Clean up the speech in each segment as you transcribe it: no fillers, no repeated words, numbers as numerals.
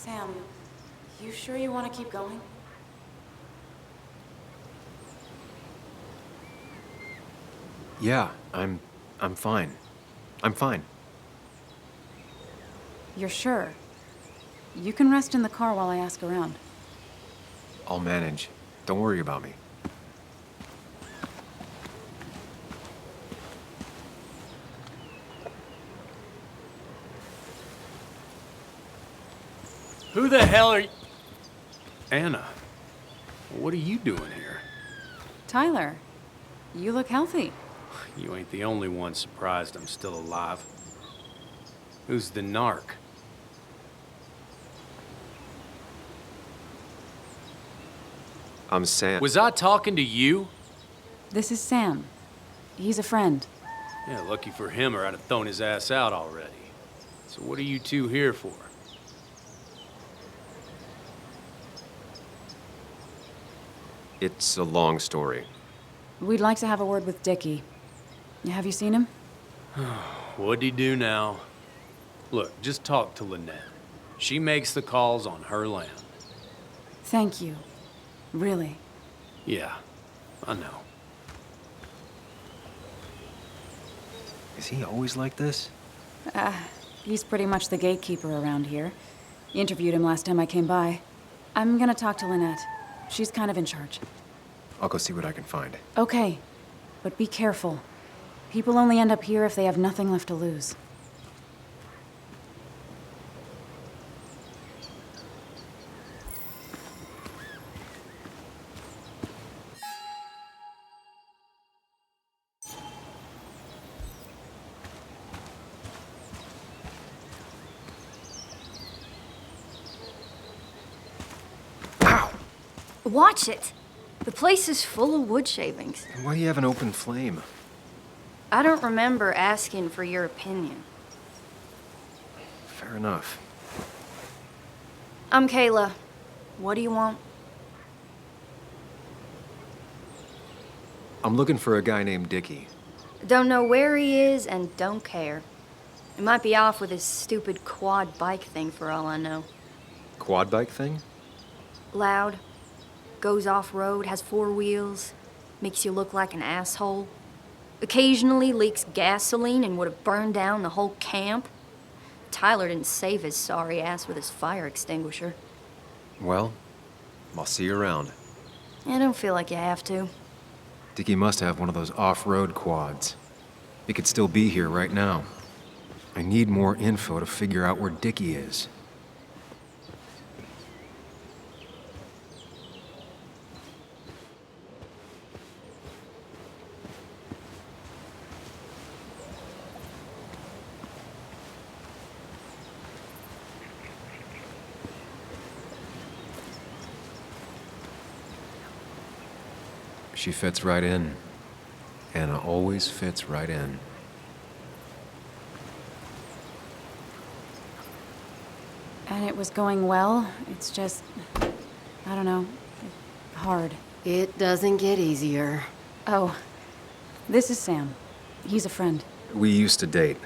Sam, you sure you want to keep going? Yeah, I'm fine. I'm fine. You're sure? You can rest in the car while I ask around. I'll manage. Don't worry about me. Who the hell are you? Anna, what are you doing here? Tyler, you look healthy. You ain't the only one surprised I'm still alive. Who's the narc? I'm Sam. Was I talking to you? This is Sam. He's a friend. Yeah, lucky for him or I'd have thrown his ass out already. So what are you two here for? It's a long story. We'd like to have a word with Dickie. Have you seen him? What'd he do now? Look, just talk to Lynette. She makes the calls on her land. Thank you. Really. Yeah, I know. Is he always like this? He's pretty much the gatekeeper around here. Interviewed him last time I came by. I'm gonna talk to Lynette. She's kind of in charge. I'll go see what I can find. Okay, but be careful. People only end up here if they have nothing left to lose. Watch it! The place is full of wood shavings. Why do you have an open flame? I don't remember asking for your opinion. Fair enough. I'm Kayla. What do you want? I'm looking for a guy named Dickie. Don't know where he is and don't care. He might be off with his stupid quad bike thing for all I know. Quad bike thing? Loud. Goes off-road, has 4 wheels, makes you look like an asshole. Occasionally leaks gasoline and would have burned down the whole camp. Tyler didn't save his sorry ass with his fire extinguisher. Well, I'll see you around. I don't feel like you have to. Dickie must have one of those off-road quads. He could still be here right now. I need more info to figure out where Dickie is. She fits right in. Anna always fits right in. And it was going well. It's just, I don't know, hard. It doesn't get easier. Oh, this is Sam. He's a friend. We used to date.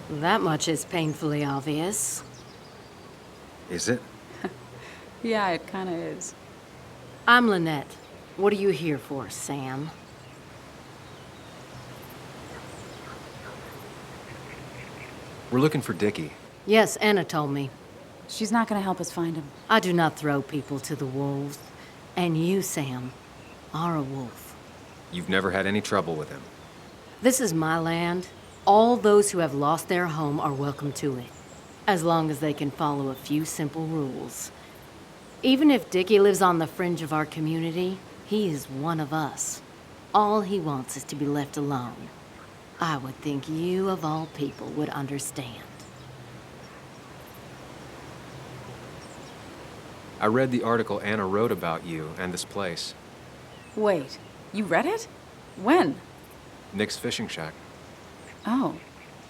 That much is painfully obvious. Is it? Yeah, it kind of is. I'm Lynette. What are you here for, Sam? We're looking for Dickie. Yes, Anna told me. She's not gonna help us find him. I do not throw people to the wolves. And you, Sam, are a wolf. You've never had any trouble with him. This is my land. All those who have lost their home are welcome to it, as long as they can follow a few simple rules. Even if Dickie lives on the fringe of our community, he is one of us. All he wants is to be left alone. I would think you, of all people, would understand. I read the article Anna wrote about you and this place. Wait, you read it? When? Nick's Fishing Shack. Oh.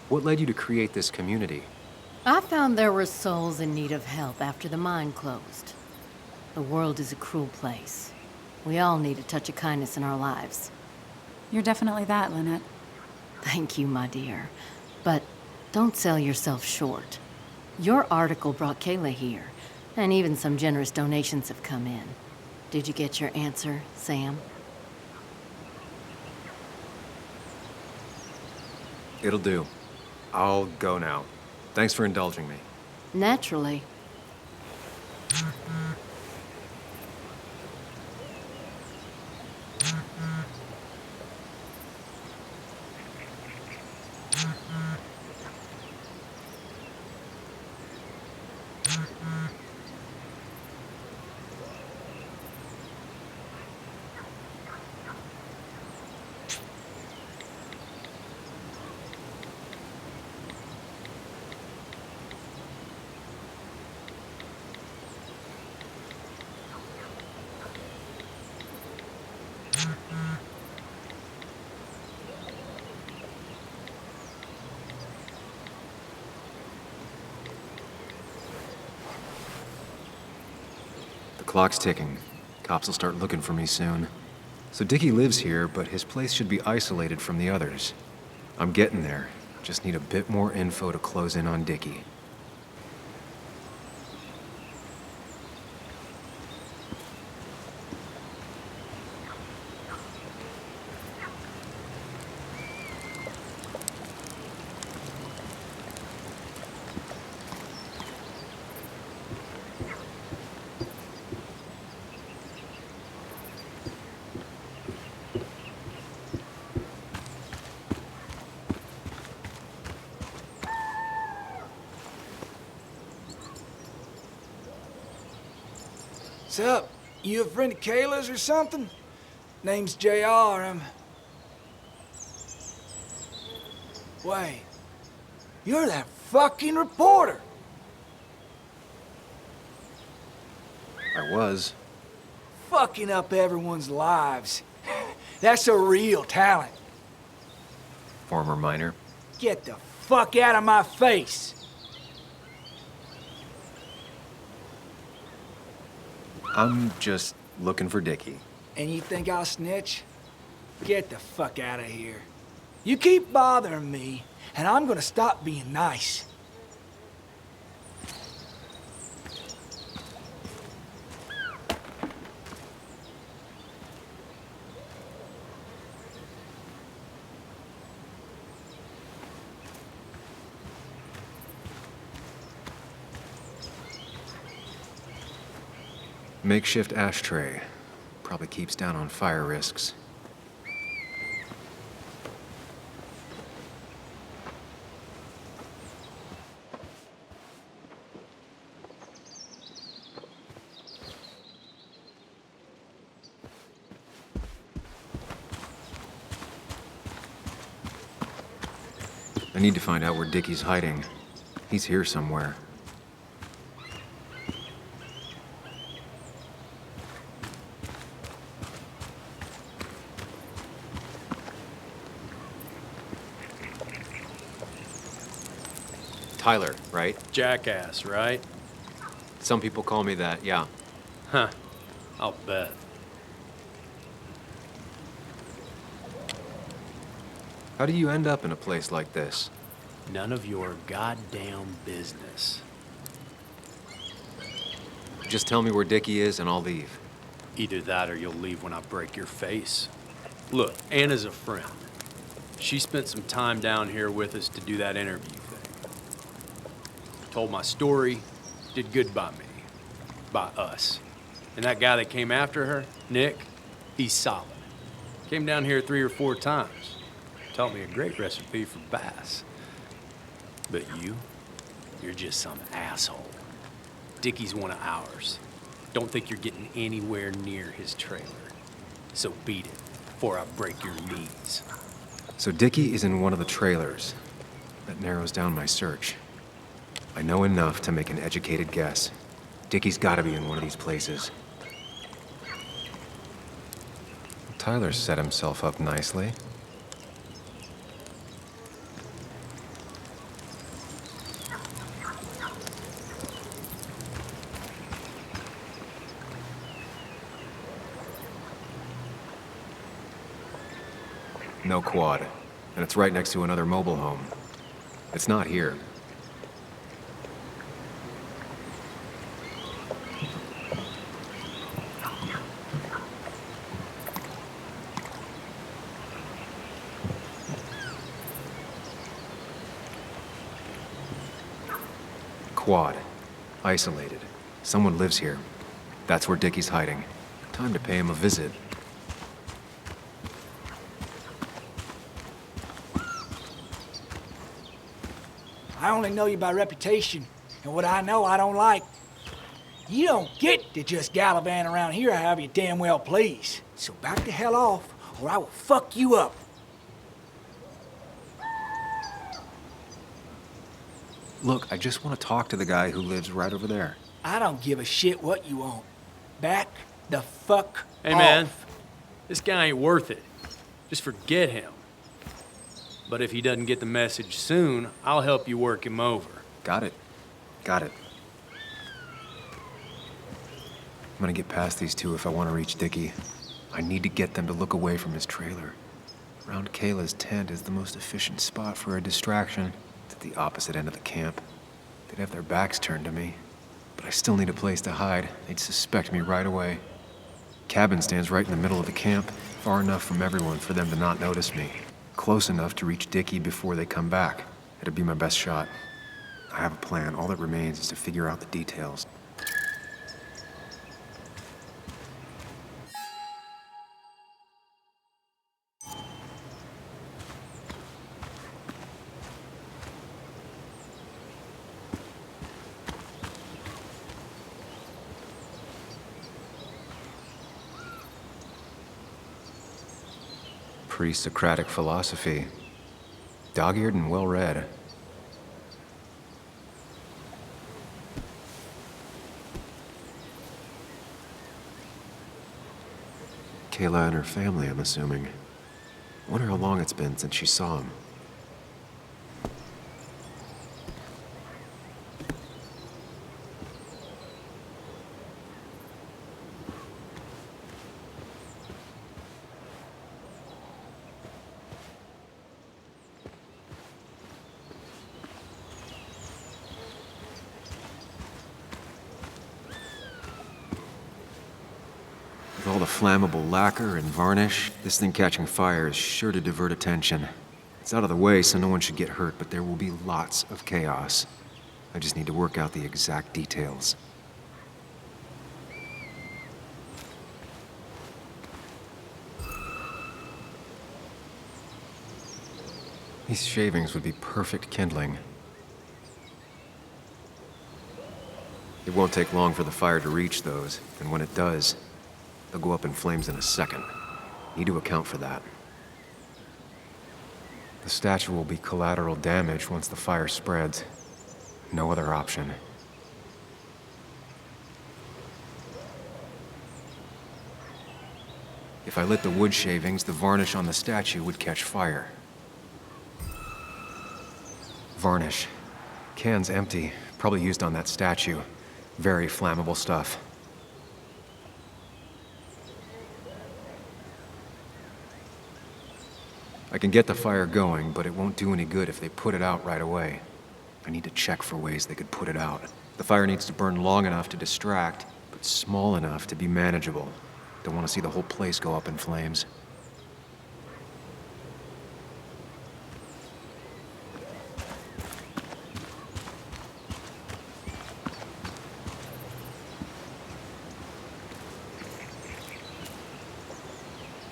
What led you to create this community? I found there were souls in need of help after the mine closed. The world is a cruel place. We all need a touch of kindness in our lives. You're definitely that, Lynette. Thank you, my dear. But don't sell yourself short. Your article brought Kayla here, and even some generous donations have come in. Did you get your answer, Sam? It'll do. I'll go now. Thanks for indulging me. Naturally. The clock's ticking. Cops will start looking for me soon. So Dickie lives here, but his place should be isolated from the others. I'm getting there. Just need a bit more info to close in on Dickie. What's up? You a friend of Kayla's or something? Name's JR. Wait. You're that fucking reporter! I was. Fucking up everyone's lives. That's a real talent. Former miner. Get the fuck out of my face! I'm just looking for Dickie. And you think I'll snitch? Get the fuck out of here. You keep bothering me, and I'm gonna stop being nice. Makeshift ashtray. Probably keeps down on fire risks. I need to find out where Dickie's hiding. He's here somewhere. Tyler, right? Jackass, right? Some people call me that, yeah. Huh. I'll bet. How do you end up in a place like this? None of your goddamn business. Just tell me where Dickie is and I'll leave. Either that or you'll leave when I break your face. Look, Anna's a friend. She spent some time down here with us to do that interview thing. Told my story, did good by me. By us. And that guy that came after her, Nick, he's solid. Came down here 3 or 4 times. Taught me a great recipe for bass. But you're just some asshole. Dickie's one of ours. Don't think you're getting anywhere near his trailer. So beat it before I break your knees. So Dickie is in one of the trailers. That narrows down my search. I know enough to make an educated guess. Dickie's gotta be in one of these places. Tyler set himself up nicely. No quad, and it's right next to another mobile home. It's not here. quad. Isolated. Someone lives here. That's where Dickie's hiding. Time to pay him a visit. I only know you by reputation, and what I know I don't like. You don't get to just gallivant around here however you damn well please. So back the hell off, or I will fuck you up. Look, I just want to talk to the guy who lives right over there. I don't give a shit what you want. Back the fuck Hey, off. man. This guy ain't worth it. Just forget him. But if he doesn't get the message soon, I'll help you work him over. Got it. Got it. I'm gonna get past these two if I want to reach Dickie. I need to get them to look away from his trailer. Around Kayla's tent is the most efficient spot for a distraction. It's at the opposite end of the camp. They'd have their backs turned to me. But I still need a place to hide. They'd suspect me right away. Cabin stands right in the middle of the camp, far enough from everyone for them to not notice me. Close enough to reach Dickie before they come back. It'd be my best shot. I have a plan. All that remains is to figure out the details. Pre-Socratic philosophy. Dog-eared and well-read. Kayla and her family, I'm assuming. Wonder how long it's been since she saw him. With all the flammable lacquer and varnish, this thing catching fire is sure to divert attention. It's out of the way, so no one should get hurt, but there will be lots of chaos. I just need to work out the exact details. These shavings would be perfect kindling. It won't take long for the fire to reach those, and when it does, they'll go up in flames in a second. Need to account for that. The statue will be collateral damage once the fire spreads. No other option. If I lit the wood shavings, the varnish on the statue would catch fire. Varnish. Can's empty. Probably used on that statue. Very flammable stuff. I can get the fire going, but it won't do any good if they put it out right away. I need to check for ways they could put it out. The fire needs to burn long enough to distract, but small enough to be manageable. Don't want to see the whole place go up in flames.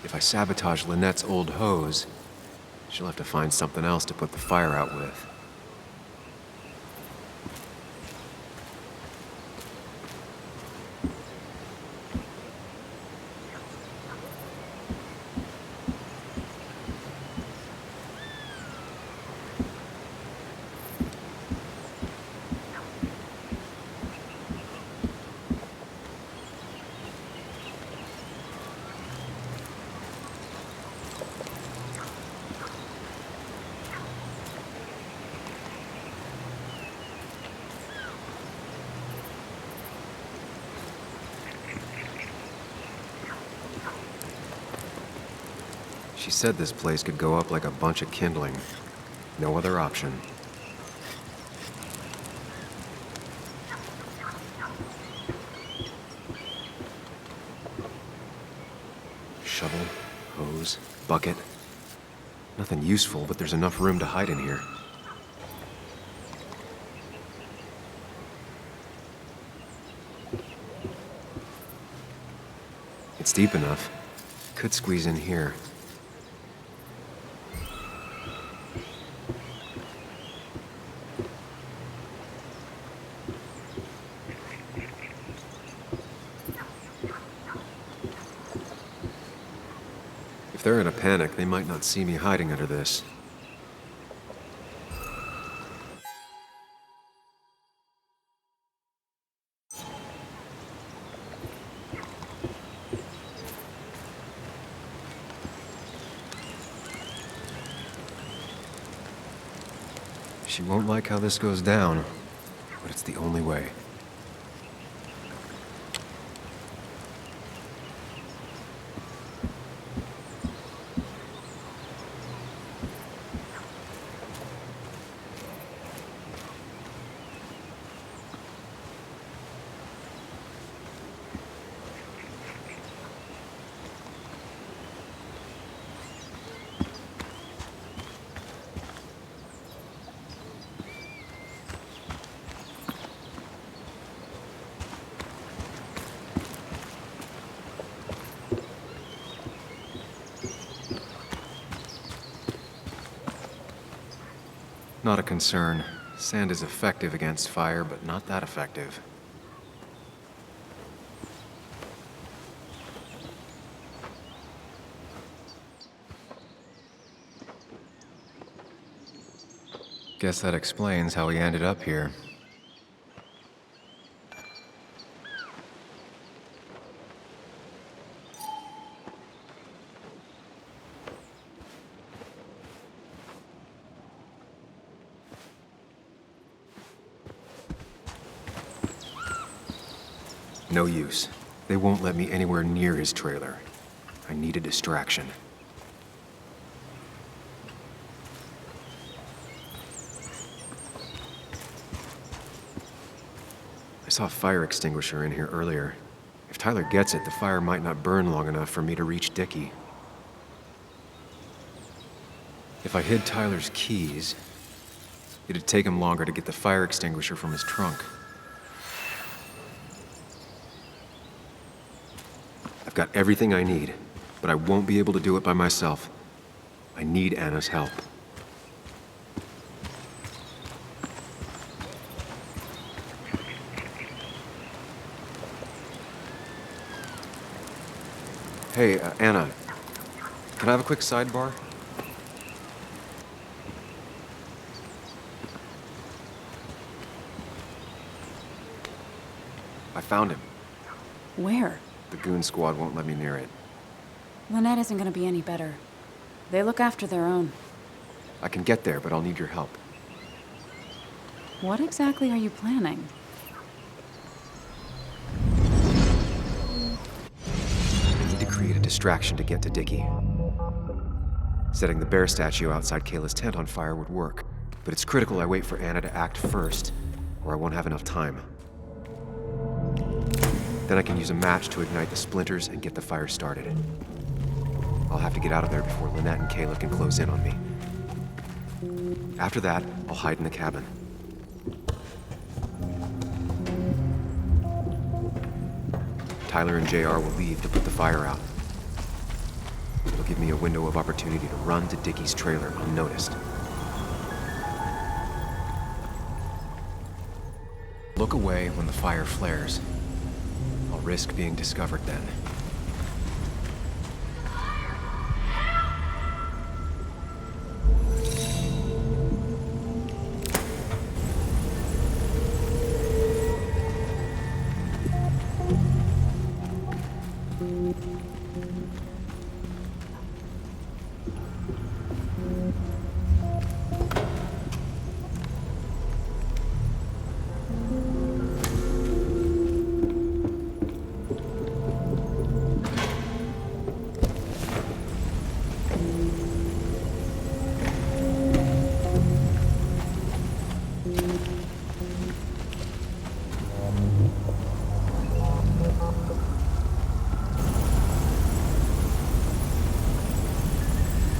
If I sabotage Lynette's old hose, she'll have to find something else to put the fire out with. She said this place could go up like a bunch of kindling. No other option. Shovel, hose, bucket. Nothing useful, but there's enough room to hide in here. it's deep enough, could squeeze in here. If they're in a panic, they might not see me hiding under this. She won't like how this goes down, but it's the only way. Not a concern. Sand is effective against fire, but not that effective. Guess that explains how he ended up here. No use. They won't let me anywhere near his trailer. I need a distraction. I saw a fire extinguisher in here earlier. If Tyler gets it, the fire might not burn long enough for me to reach Dickie. If I hid Tyler's keys, it'd take him longer to get the fire extinguisher from his trunk. I've got everything I need, but I won't be able to do it by myself. I need Anna's help. Hey, Anna, can I have a quick sidebar? I found him. Where? The goon squad won't let me near it. Lynette isn't gonna be any better. They look after their own. I can get there, but I'll need your help. What exactly are you planning? I need to create a distraction to get to Dickie. Setting the bear statue outside Kayla's tent on fire would work, but it's critical I wait for Anna to act first, or I won't have enough time. Then I can use a match to ignite the splinters and get the fire started. I'll have to get out of there before Lynette and Kayla can close in on me. After that, I'll hide in the cabin. Tyler and JR will leave to put the fire out. It'll give me a window of opportunity to run to Dickie's trailer unnoticed. Look away when the fire flares. I'll risk being discovered then.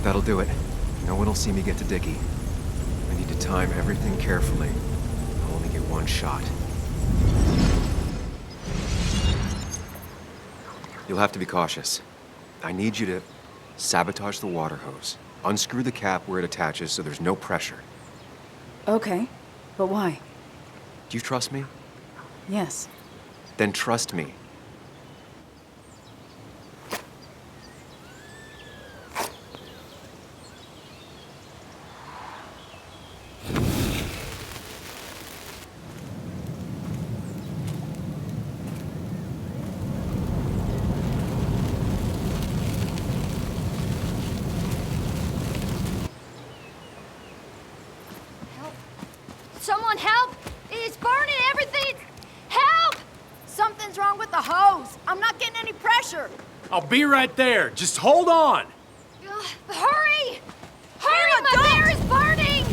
That'll do it. No one will see me get to Dickie. I need to time everything carefully. I'll only get one shot. You'll have to be cautious. I need you to sabotage the water hose. Unscrew the cap where it attaches so there's no pressure. Okay, but why? Do you trust me? Yes. Then trust me. Someone help! It's burning everything! Help! Something's wrong with the hose. I'm not getting any pressure. I'll be right there. Just hold on. Hurry! Hurry! Kayla, My don't! bear is burning!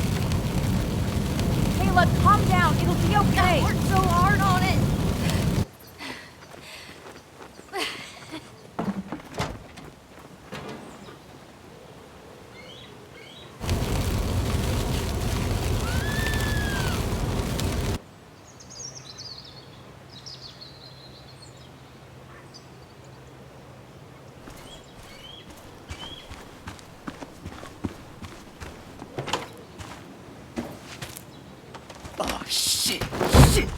Kayla, calm down. It'll be okay. I worked so hard on it. Oh, shit! Shit!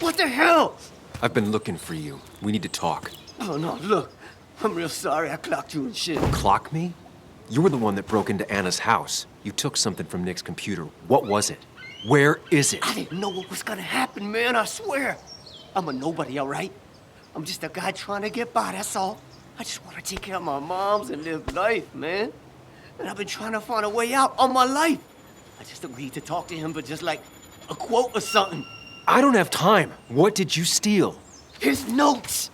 What the hell? I've been looking for you. We need to talk. Oh, no, look. I'm real sorry I clocked you and shit. Clock me? You were the one that broke into Anna's house. You took something from Nick's computer. What was it? Where is it? I didn't know what was gonna happen, man, I swear. I'm a nobody, all right? I'm just a guy trying to get by, that's all. I just want to take care of my moms and live life, man. And I've been trying to find a way out all my life. I just agreed to talk to him for just like a quote or something. I don't have time. What did you steal? His notes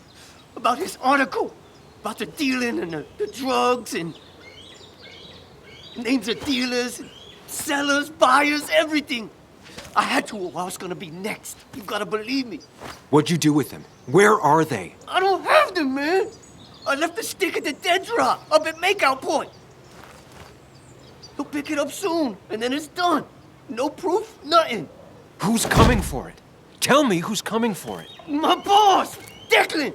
about his article, about the dealing and the drugs and names of dealers, and sellers, buyers, everything. I had to or I was gonna be next. You gotta believe me. What'd you do with them? Where are they? I don't have them, man. I left the stick at the dead drop up at Makeout Point. He'll pick it up soon, and then it's done. No proof, nothing. Who's coming for it? Tell me who's coming for it. My boss, Declan.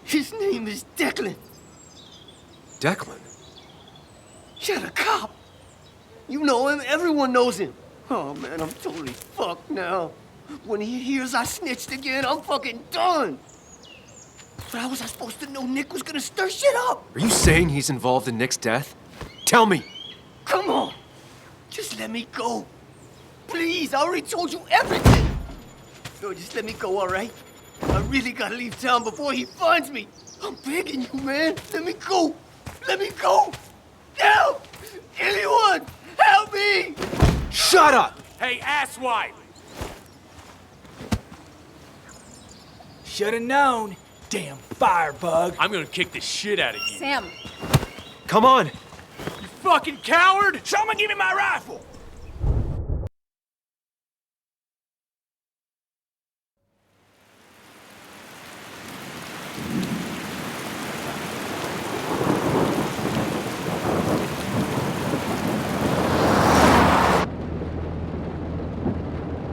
His name is Declan. Declan? You're the cop. You know him, everyone knows him. Oh man, I'm totally fucked now. When he hears I snitched again, I'm fucking done. But how was I supposed to know Nick was gonna stir shit up? Are you saying he's involved in Nick's death? Tell me! Come on, just let me go. Please, I already told you everything. No, just let me go, all right? I really gotta leave town before he finds me. I'm begging you, man. Let me go. Let me go. Help! Anyone, help me! Shut up! Hey, asswipe! Should've known. Damn firebug. I'm gonna kick the shit out of you. Sam, Come on! You fucking coward! Someone give me my rifle.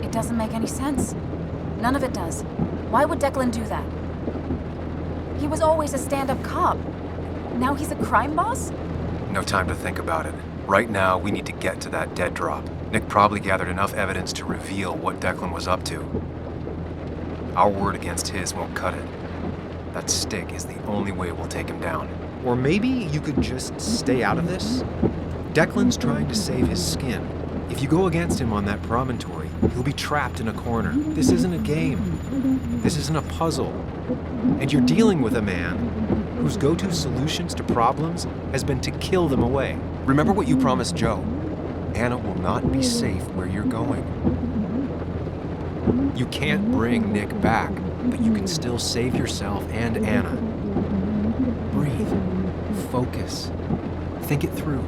It doesn't make any sense. None of it does. Why would Declan do that? He was always a stand-up cop. Now he's a crime boss? No time to think about it. Right now, we need to get to that dead drop. Nick probably gathered enough evidence to reveal what Declan was up to. Our word against his won't cut it. That stick is the only way we'll take him down. Or maybe you could just stay out of this? Declan's trying to save his skin. If you go against him on that promontory, he'll be trapped in a corner. This isn't a game. This isn't a puzzle. And you're dealing with a man whose go-to solutions to problems has been to kill them away. Remember what you promised Joe. Anna will not be safe where you're going. You can't bring Nick back, but you can still save yourself and Anna. Breathe. Focus. Think it through.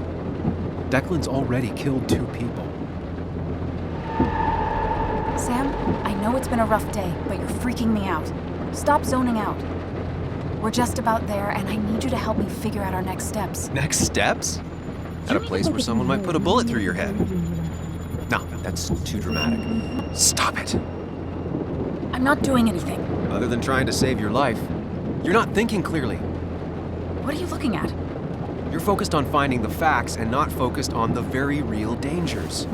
Declan's already killed 2 people. Sam, I know it's been a rough day, but you're freaking me out. Stop zoning out. We're just about there, and I need you to help me figure out our next steps. Next steps? At a place where someone might put a bullet through your head. No, that's too dramatic. Stop it. I'm not doing anything. Other than trying to save your life. You're not thinking clearly. What are you looking at? You're focused on finding the facts and not focused on the very real dangers.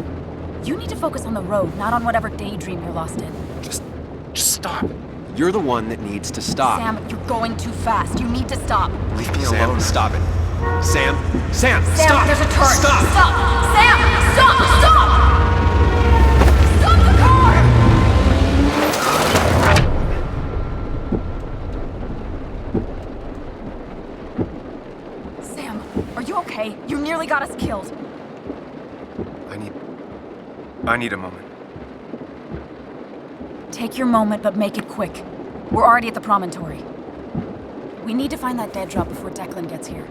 You need to focus on the road, not on whatever daydream you're lost in. Just stop. You're the one that needs to stop. Sam, you're going too fast. You need to stop. Leave me alone. Stop it. Sam, Sam, stop. there's a turret. Stop. Stop. Sam, stop. Stop. Stop the car. Sam, are you okay? You nearly got us killed. I need a moment. Take your moment, but make it quick. We're already at the promontory. We need to find that dead drop before Declan gets here.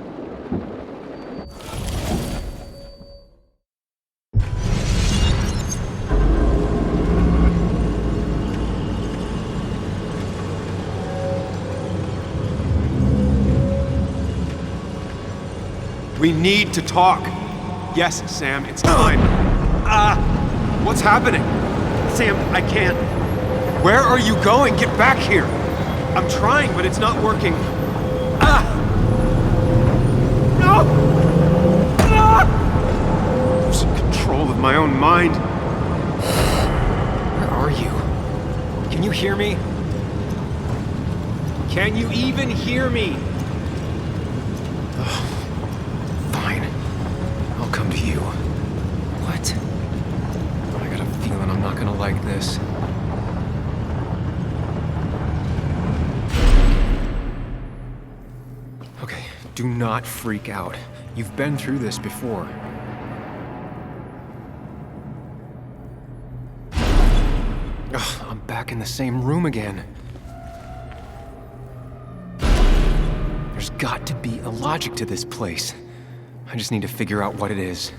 We need to talk. Yes, Sam, it's time. What's happening? Sam, I can't. Where are you going? Get back here. I'm trying, but it's not working. No! I'm losing control of my own mind. Where are you? Can you hear me? Can you even hear me? Fine. I'll come to you. What? I got a feeling I'm not gonna like this. Okay, do not freak out. You've been through this before. Ugh, I'm back in the same room again. There's got to be a logic to this place. I just need to figure out what it is.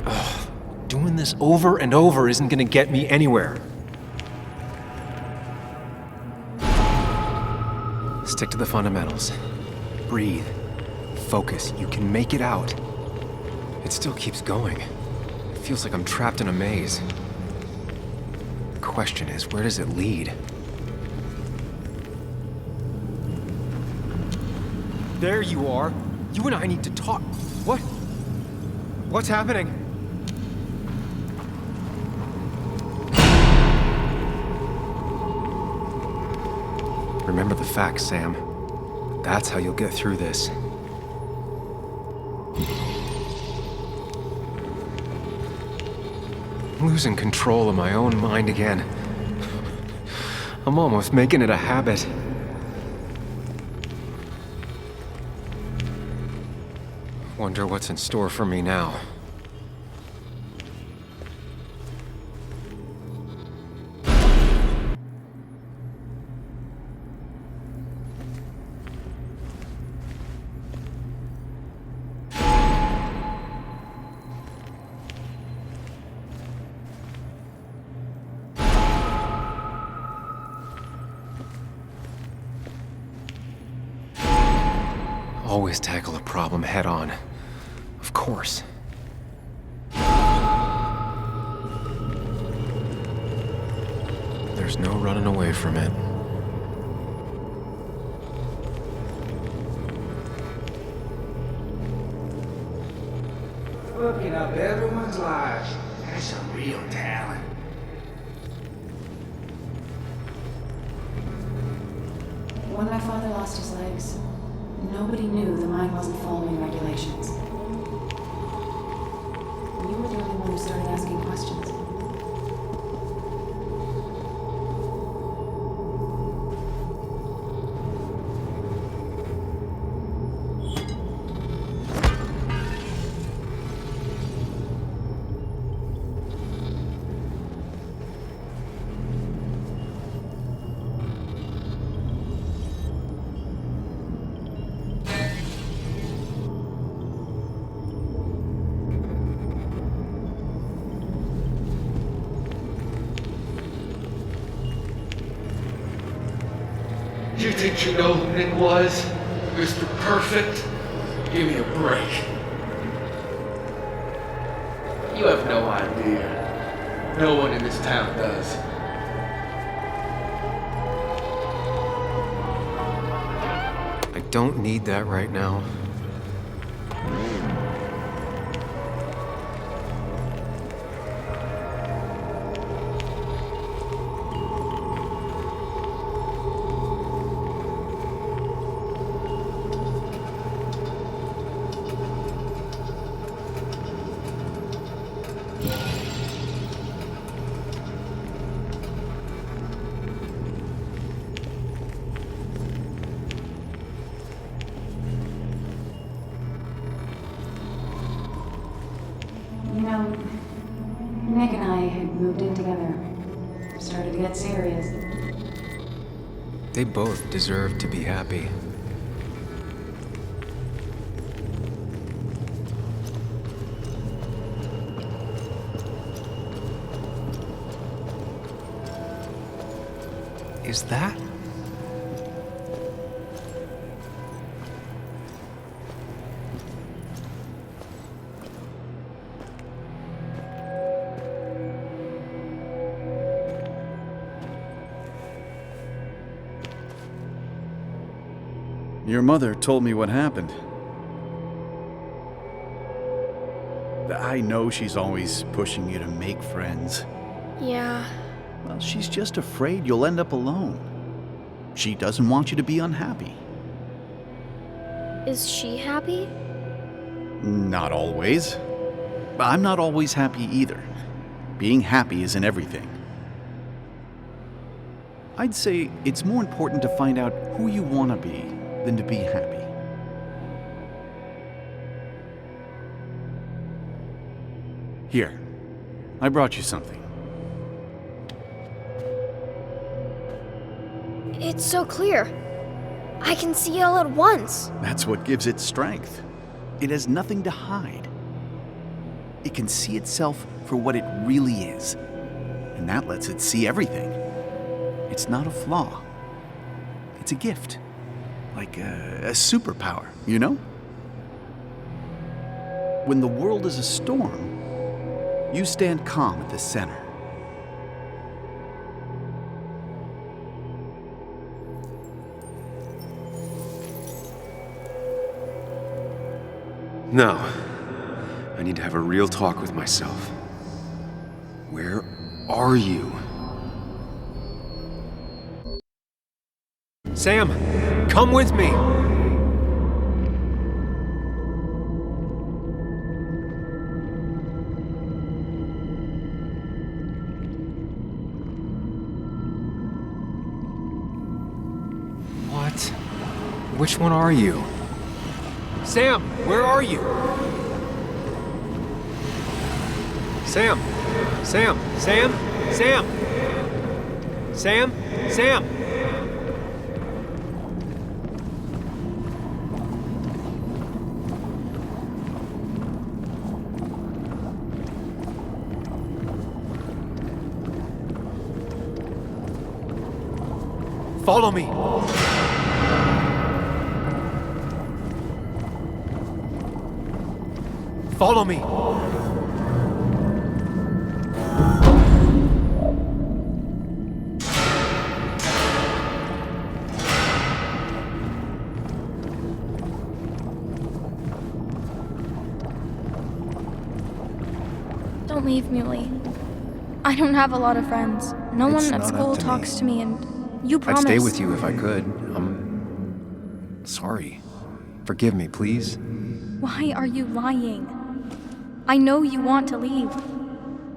Ugh, doing this over and over isn't gonna get me anywhere. Stick to the fundamentals. Breathe. Focus. You can make it out. It still keeps going. It feels like I'm trapped in a maze. The question is, where does it lead? There you are. You and I need to talk. What? What's happening? Remember the facts, Sam. That's how you'll get through this. I'm losing control of my own mind again. I'm almost making it a habit. Wonder what's in store for me now. Always tackle a problem head on. Of course. There's no running away from it. Looking up everyone's lives. That's some real talent. When my father lost his legs, nobody knew the mine wasn't following regulations. You were the only one who started asking questions. You think you know who Nick was? Mr. Perfect? Give me a break. You have no idea. No one in this town does. don't need that right now. You know, Nick and I had moved in together. Started to get serious. They both deserve to be happy. Is that? Your mother told me what happened. I know she's always pushing you to make friends. Yeah. Well, she's just afraid you'll end up alone. She doesn't want you to be unhappy. Is she happy? Not always. I'm not always happy either. Being happy isn't everything. I'd say it's more important to find out who you want to be than to be happy. Here, I brought you something. It's so clear. I can see it all at once. That's what gives it strength. It has nothing to hide. It can see itself for what it really is, and that lets it see everything. It's not a flaw. It's a gift. Like a superpower, you know? When the world is a storm, you stand calm at the center. No. I need to have a real talk with myself. Where are you? Sam, come with me! What? Which one are you? Sam, where are you? Sam! Sam! Sam! Sam! Sam! Sam! Follow me! Follow me! Don't leave, Muley. I don't have a lot of friends. No It's one at not school up to talks me. to me, and you I'd promised. stay with you if I could. I'm sorry. Forgive me, please. Why are you lying? I know you want to leave.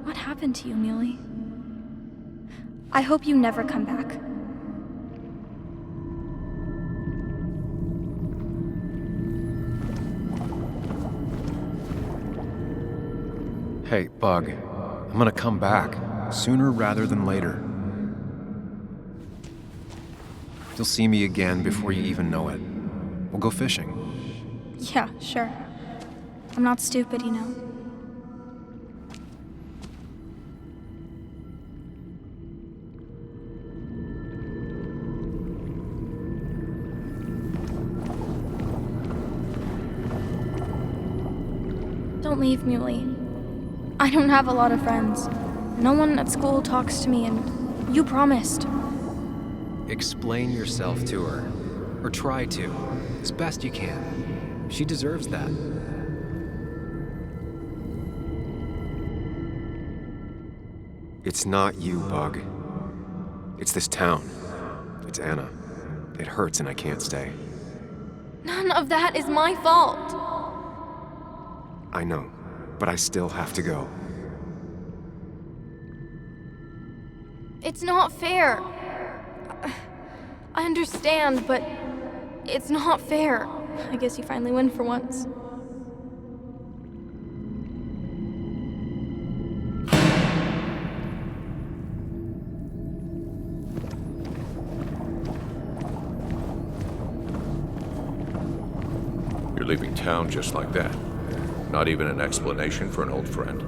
What happened to you, Muley? I hope you never come back. Hey, Bug. I'm gonna come back. Sooner rather than later. You'll see me again before you even know it. We'll go fishing. Yeah, sure. I'm not stupid, you know. Don't leave, Muley. I don't have a lot of friends. No one at school talks to me, and you promised. Explain yourself to her. Or try to. as best you can. She deserves that. It's not you, Bug. It's this town. It's Anna. It hurts and I can't stay. None of that is my fault. I know, but I still have to go. It's not fair. I understand, but it's not fair. I guess you finally win for once. You're leaving town just like that. Not even an explanation for an old friend.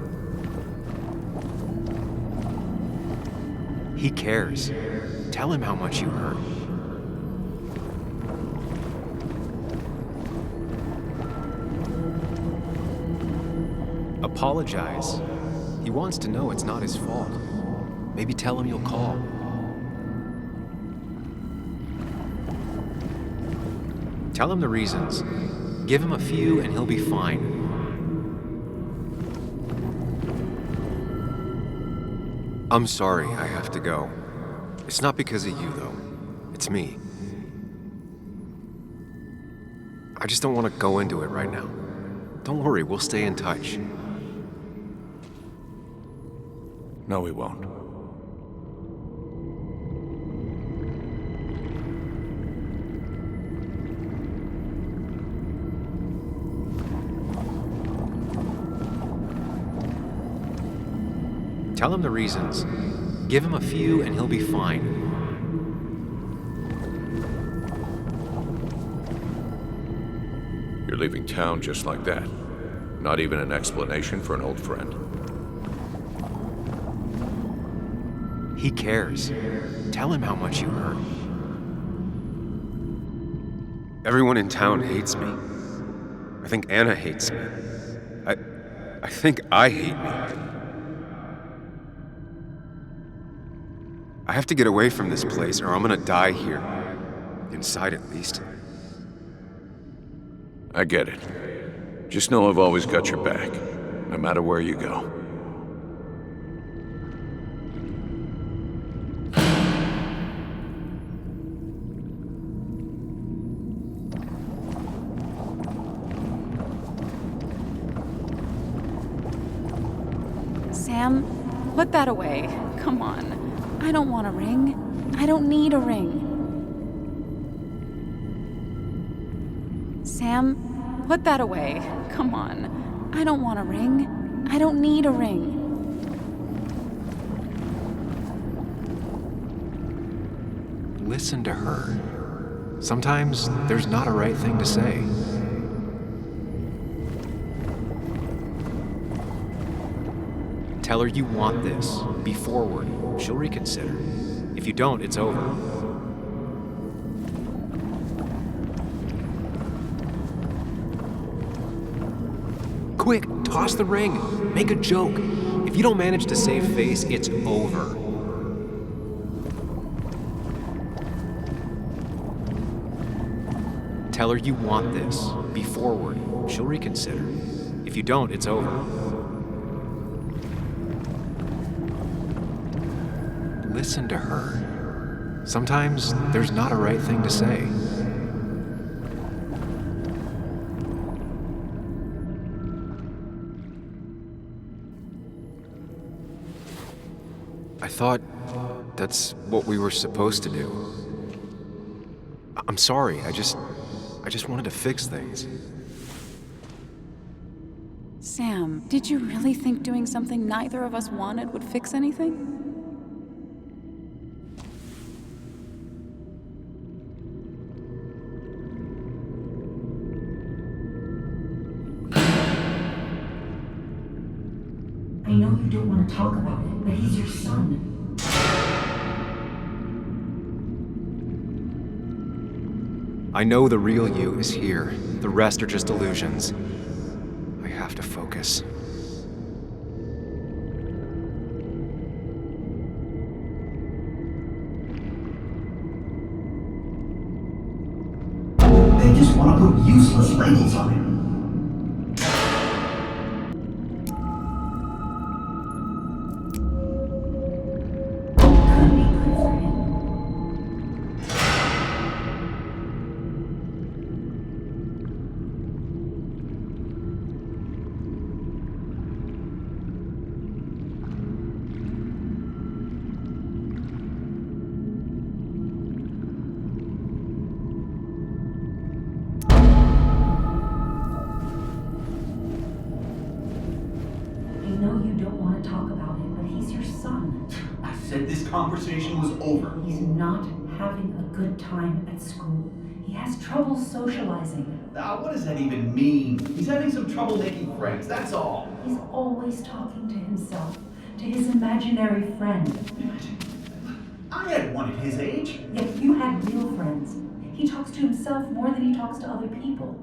He cares. Tell him how much you hurt. Apologize. He wants to know it's not his fault. Maybe tell him you'll call. Tell him the reasons. Give him a few and he'll be fine. I'm sorry I have to go. It's not because of you, though. It's me. I just don't want to go into it right now. Don't worry, we'll stay in touch. No, we won't. Tell him the reasons. Give him a few and he'll be fine. You're leaving town just like that. Not even an explanation for an old friend. He cares. Tell him how much you hurt. Everyone in town hates me. I think Anna hates me. I think I hate me. I have to get away from this place or I'm gonna die here. Inside at least. I get it. Just know I've always got your back, no matter where you go. Sam, put that away. Come on. I don't want a ring. I don't need a ring. Sam, put that away. Come on. I don't want a ring. I don't need a ring. Listen to her. Sometimes there's not a right thing to say. Tell her you want this. Be forward. She'll reconsider. If you don't, it's over. Quick, toss the ring. Make a joke. If you don't manage to save face, it's over. Tell her you want this. Be forward. She'll reconsider. If you don't, it's over. Listen to her. Sometimes there's not a right thing to say. I thought that's what we were supposed to do. I'm sorry, I just wanted to fix things. Sam, did you really think doing something neither of us wanted would fix anything? I know you don't want to talk about it, but he's your son. I know the real you is here. The rest are just illusions. I have to focus. They just want to labels on him. Could be good for him. I know you don't want to talk about it, but he's your son. I said this conversation was over. He's not having a good time at school. He has trouble socializing. What does that even mean? He's having some trouble making friends, that's all. He's always talking to himself, to his imaginary friend. I had one at his age. Yet you had real friends. He talks to himself more than he talks to other people.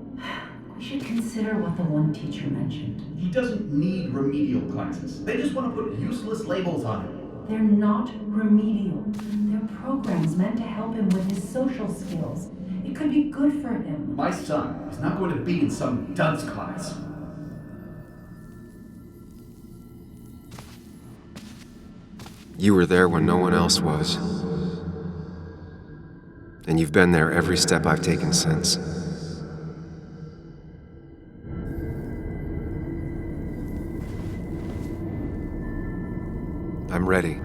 We should consider what the one teacher mentioned. He doesn't need remedial classes. They just want to put useless labels on him. They're not remedial. They're programs meant to help him with his social skills. It could be good for him. My son is not going to be in some dunce class. You were there when no one else was. And you've been there every step I've taken since. I'm ready.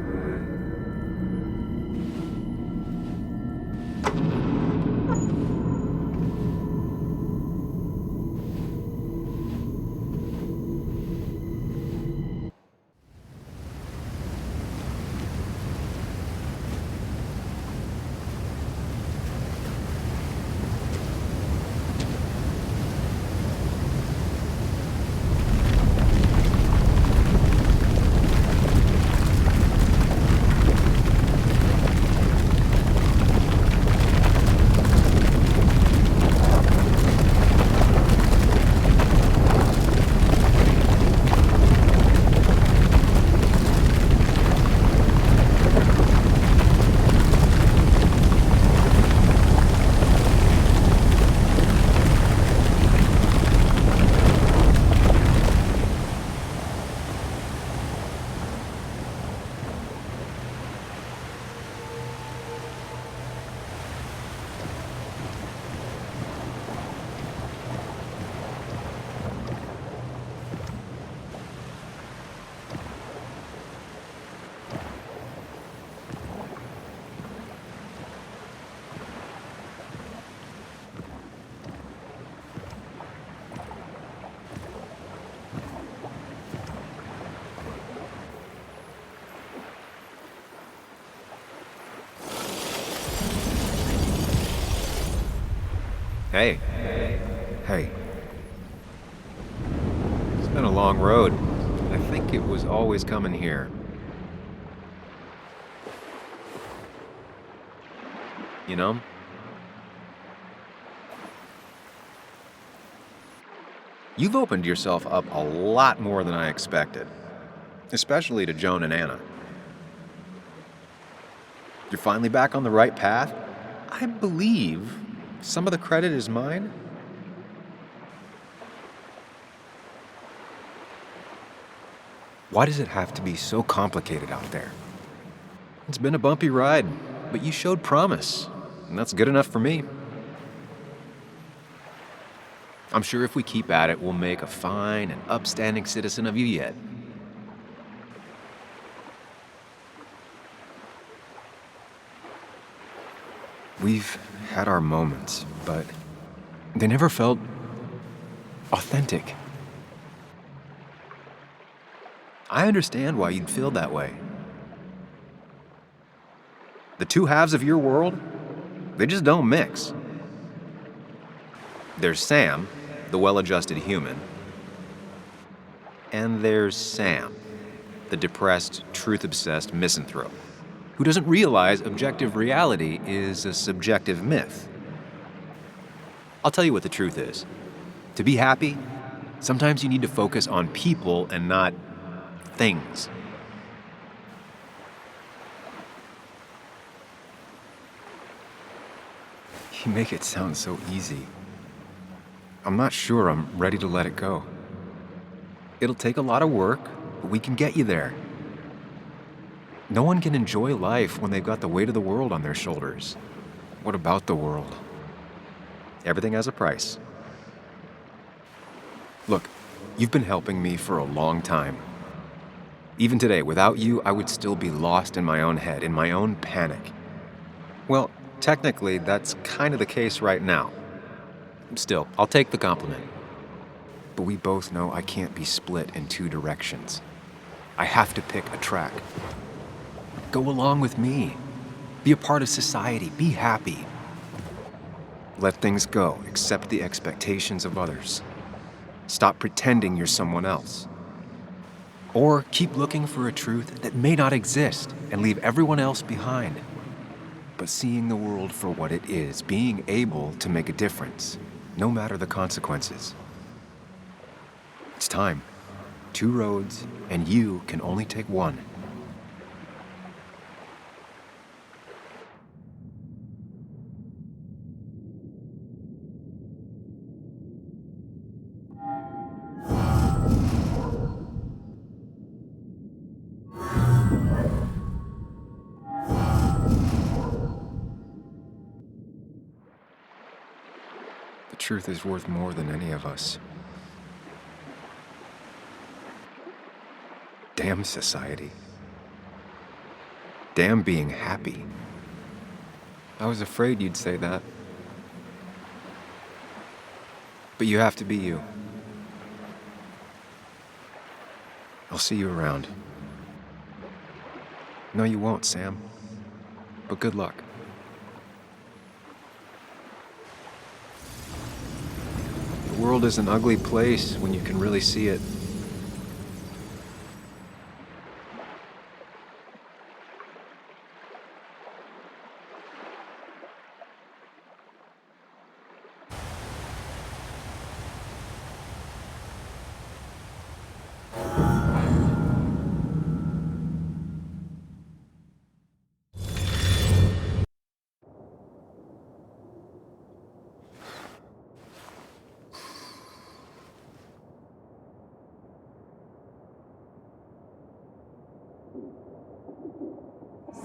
Hey. Hey. It's been a long road. I think it was always coming here. You know? You've opened yourself up a lot more than I expected. Especially to Joan and Anna. You're finally back on the right path? I believe some of the credit is mine. Why does it have to be so complicated out there? It's been a bumpy ride, but you showed promise, and that's good enough for me. I'm sure if we keep at it, we'll make a fine and upstanding citizen of you yet. We've had our moments, but they never felt authentic. I understand why you'd feel that way. The two halves of your world, they just don't mix. There's Sam, the well-adjusted human, and there's Sam, the depressed, truth-obsessed misanthrope, who doesn't realize objective reality is a subjective myth. I'll tell you what the truth is. To be happy, sometimes you need to focus on people and not things. You make it sound so easy. I'm not sure I'm ready to let it go. It'll take a lot of work, but we can get you there. No one can enjoy life when they've got the weight of the world on their shoulders. What about the world? Everything has a price. Look, you've been helping me for a long time. Even today, without you, I would still be lost in my own head, in my own panic. Well, technically, that's kind of the case right now. Still, I'll take the compliment. But we both know I can't be split in two directions. I have to pick a track. Go along with me. Be a part of society. Be happy. Let things go. Accept the expectations of others. Stop pretending you're someone else. Or keep looking for a truth that may not exist and leave everyone else behind. But seeing the world for what it is, being able to make a difference, no matter the consequences. It's time. 2 roads, and you can only take one. The truth is worth more than any of us. Damn society. Damn being happy. I was afraid you'd say that. But you have to be you. I'll see you around. No, you won't, Sam. But good luck. The world is an ugly place when you can really see it.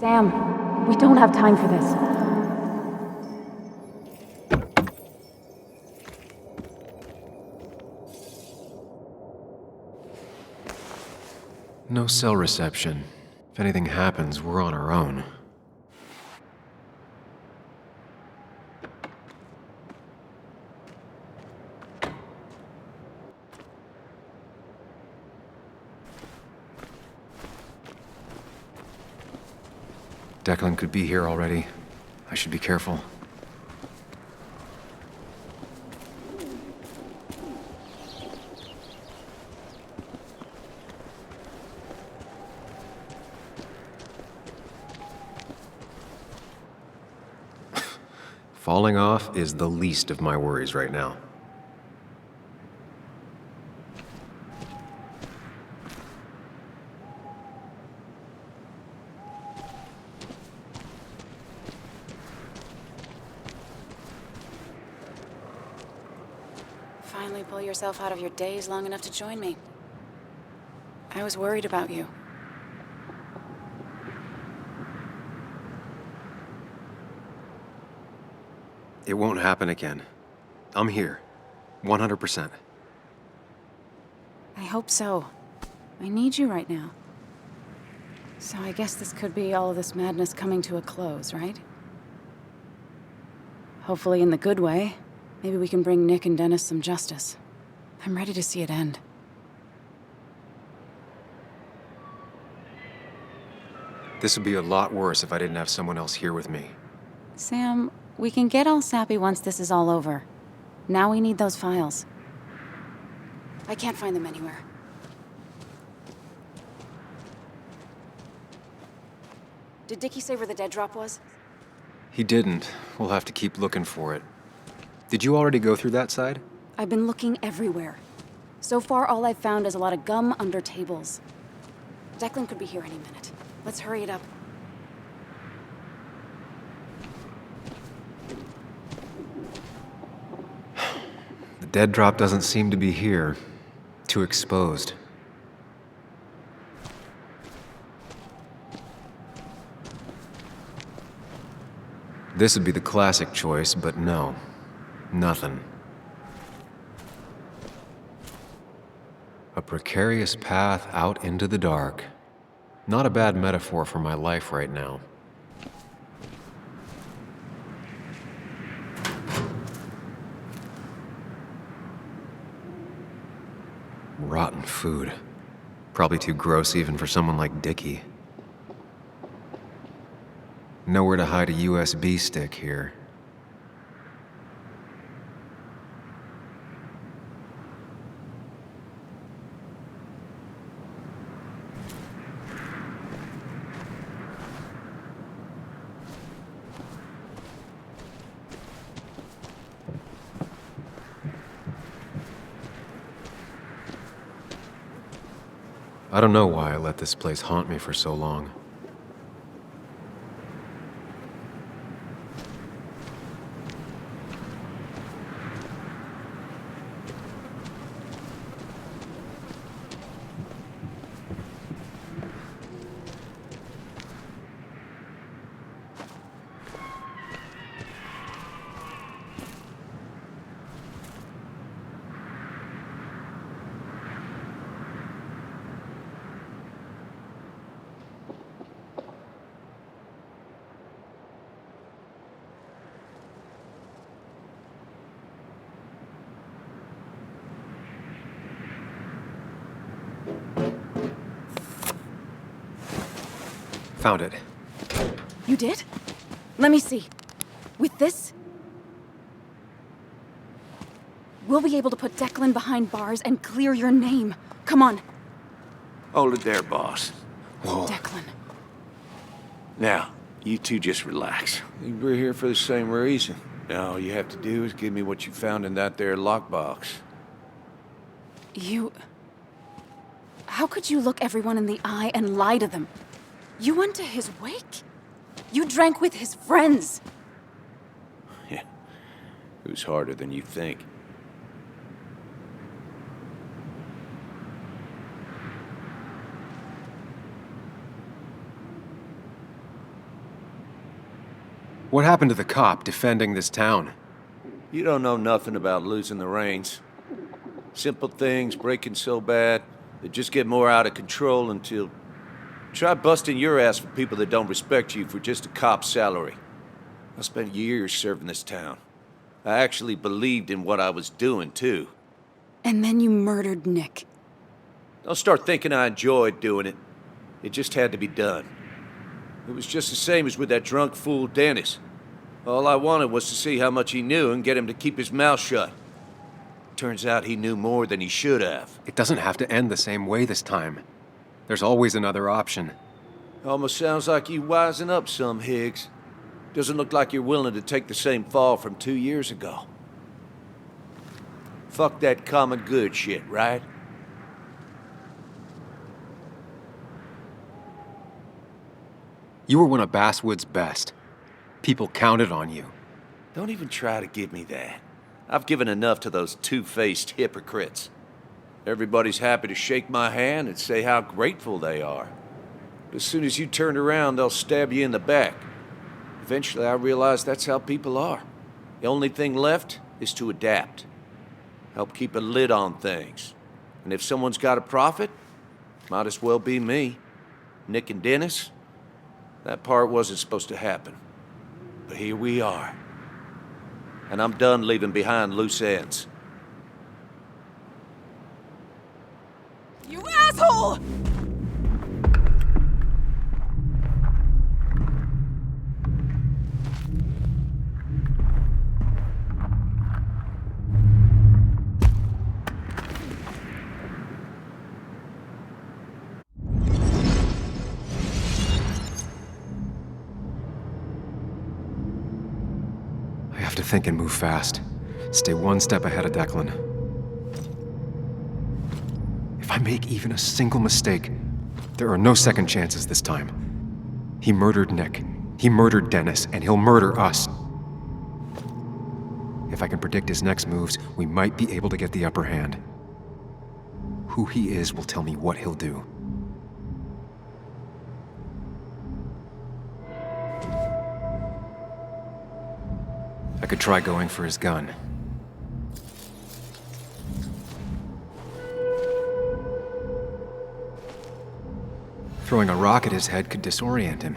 Sam, we don't have time for this. No cell reception. If anything happens, we're on our own. Declan could be here already. I should be careful. Falling off is the least of my worries right now. Finally pull yourself out of your daze long enough to join me. I was worried about you. It won't happen again. I'm here. 100%. I hope so. I need you right now. So I guess this could be all of this madness coming to a close, right? Hopefully in the good way. Maybe we can bring Nick and Dennis some justice. I'm ready to see it end. This would be a lot worse if I didn't have someone else here with me. Sam, we can get all sappy once this is all over. Now we need those files. I can't find them anywhere. Did Dickie say where the dead drop was? He didn't. We'll have to keep looking for it. Did you already go through that side? I've been looking everywhere. So far, all I've found is a lot of gum under tables. Declan could be here any minute. Let's hurry it up. The dead drop doesn't seem to be here. Too exposed. This would be the classic choice, but no. Nothing. A precarious path out into the dark. Not a bad metaphor for my life right now. Rotten food. Probably too gross even for someone like Dickie. Nowhere to hide a USB stick here. I don't know why I let this place haunt me for so long. Found it. You did? Let me see. With this, we'll be able to put Declan behind bars and clear your name. Come on. Hold it there, boss. Whoa. Declan. Now, you two just relax. We're here for the same reason. Now, all you have to do is give me what you found in that there lockbox. You... How could you look everyone in the eye and lie to them? You went to his wake? You drank with his friends. Yeah, it was harder than you think. What happened to the cop defending this town? You don't know nothing about losing the reins. Simple things breaking so bad, they just get more out of control until... Try busting your ass for people that don't respect you for just a cop's salary. I spent years serving this town. I actually believed in what I was doing, too. And then you murdered Nick. Don't start thinking I enjoyed doing it. It just had to be done. It was just the same as with that drunk fool Dennis. All I wanted was to see how much he knew and get him to keep his mouth shut. Turns out he knew more than he should have. It doesn't have to end the same way this time. There's always another option. Almost sounds like you wising up some, Higgs. Doesn't look like you're willing to take the same fall from 2 years ago. Fuck that common good shit, right? You were one of Basswood's best. People counted on you. Don't even try to give me that. I've given enough to those two-faced hypocrites. Everybody's happy to shake my hand and say how grateful they are. But as soon as you turn around, they'll stab you in the back. Eventually, I realized that's how people are. The only thing left is to adapt. Help keep a lid on things. And if someone's got a profit, might as well be me. Nick and Dennis, that part wasn't supposed to happen. But here we are. And I'm done leaving behind loose ends. You asshole! I have to think and move fast. Stay one step ahead of Declan. If I make even a single mistake, there are no second chances this time. He murdered Nick, he murdered Dennis, and he'll murder us. If I can predict his next moves, we might be able to get the upper hand. Who he is will tell me what he'll do. I could try going for his gun. Throwing a rock at his head could disorient him.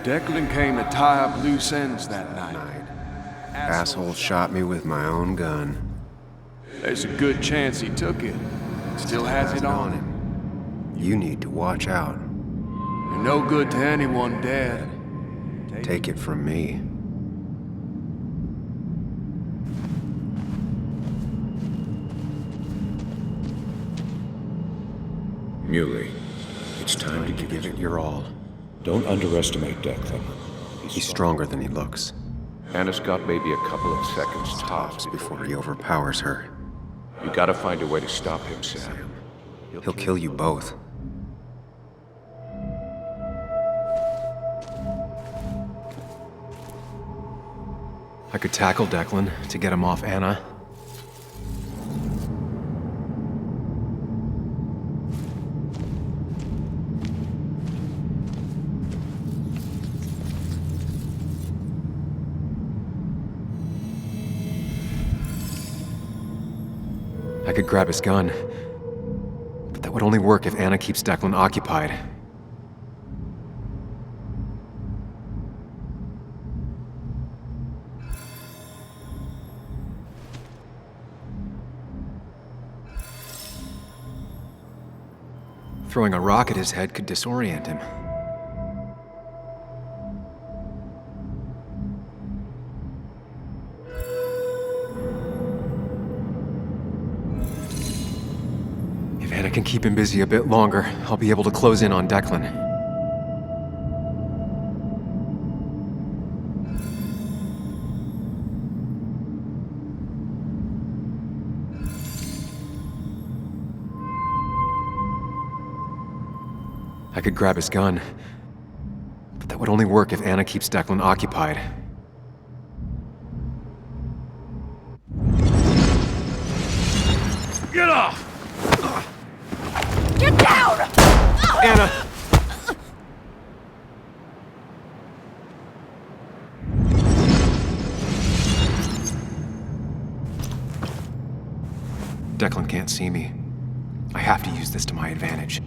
Declan came to tie up loose ends that night. Asshole shot me with my own gun. There's a good chance he took it. Still has it on him. You need to watch out. You're no good to anyone dead. Take it from me. Muley, it's time to give it your all. Don't underestimate Declan. He's stronger than he looks. Anna's got maybe a couple of seconds tops before he overpowers her. You gotta find a way to stop him, Sam. He'll kill you both. I could tackle Declan to get him off Anna. I could grab his gun, but that would only work if Anna keeps Declan occupied. Throwing a rock at his head could disorient him. If Anna can keep him busy a bit longer, I'll be able to close in on Declan. I could grab his gun, but that would only work if Anna keeps Declan occupied. Get off! Get down! Anna! Declan can't see me. I have to use this to my advantage.